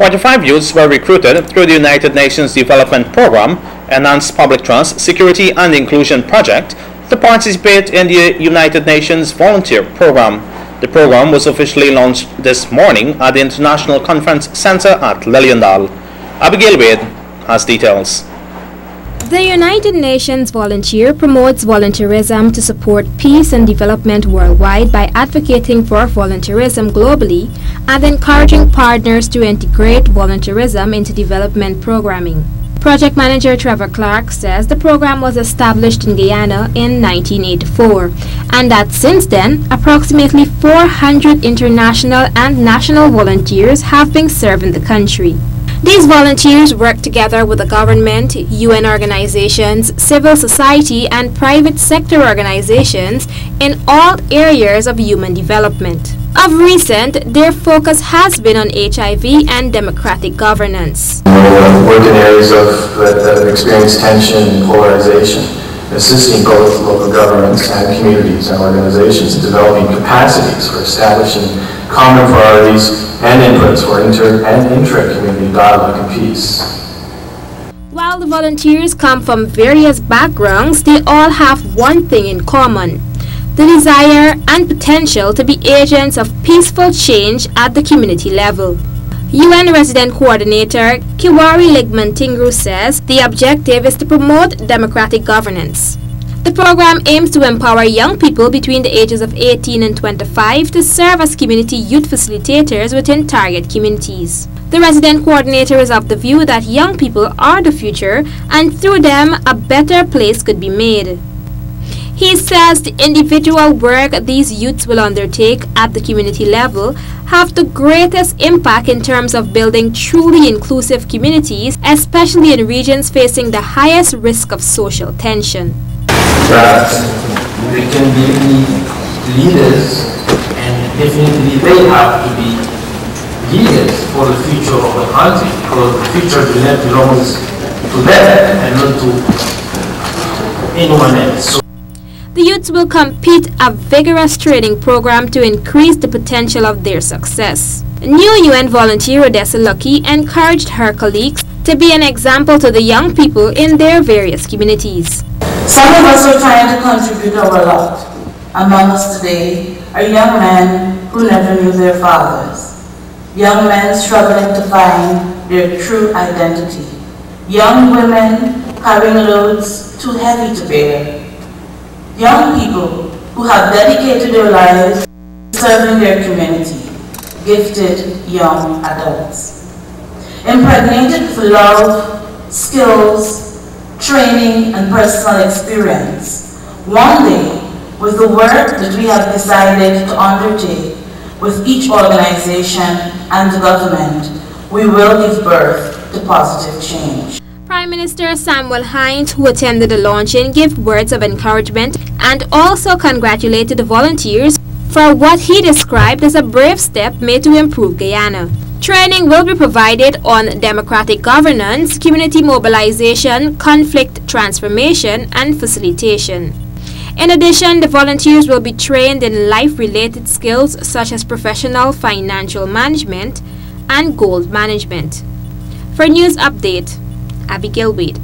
45 youths were recruited through the United Nations Development Programme, Enhanced Public Trust, Security and Inclusion Project to participate in the United Nations Volunteer Programme. The program was officially launched this morning at the International Conference Centre at Liliendal. Abigail Wade has details. The United Nations Volunteer promotes volunteerism to support peace and development worldwide by advocating for volunteerism globally and encouraging partners to integrate volunteerism into development programming. Project manager Trevor Clark says the program was established in Guyana in 1984 and that since then, approximately 400 international and national volunteers have been serving the country. These volunteers work together with the government, UN organizations, civil society and private sector organizations in all areas of human development. Of recent, their focus has been on HIV and democratic governance. Work in areas that have experienced tension and polarization, assisting both local governments and communities and organizations in developing capacities for establishing common priorities and inputs for inter- and intra-community dialogue and peace. While the volunteers come from various backgrounds, they all have one thing in common: the desire and potential to be agents of peaceful change at the community level. UN Resident Coordinator Kiwari Ligman-Tingru says the objective is to promote democratic governance. The program aims to empower young people between the ages of 18 and 25 to serve as community youth facilitators within target communities. The resident coordinator is of the view that young people are the future and through them a better place could be made. He says the individual work these youths will undertake at the community level have the greatest impact in terms of building truly inclusive communities, especially in regions facing the highest risk of social tension. That we can be leaders, and definitely they have to be leaders for the future of the country, because the future belongs to them and not to anyone else. The youths will complete a vigorous training program to increase the potential of their success. New UN volunteer Odessa Lucky encouraged her colleagues to be an example to the young people in their various communities. Some of us are trying to contribute our lot. Among us today are young men who never knew their fathers, young men struggling to find their true identity, young women carrying loads too heavy to bear, young people who have dedicated their lives to serving their community, gifted young adults, impregnated with love, skills, training and personal experience. One day, with the work that we have decided to undertake with each organization and the government, we will give birth to positive change. Prime Minister Samuel Hinds, who attended the launching, gave words of encouragement and also congratulated the volunteers for what he described as a brave step made to improve Guyana. Training will be provided on democratic governance, community mobilization, conflict transformation, and facilitation. In addition, the volunteers will be trained in life-related skills such as professional financial management and goal management. For News Update, Abigail Wade.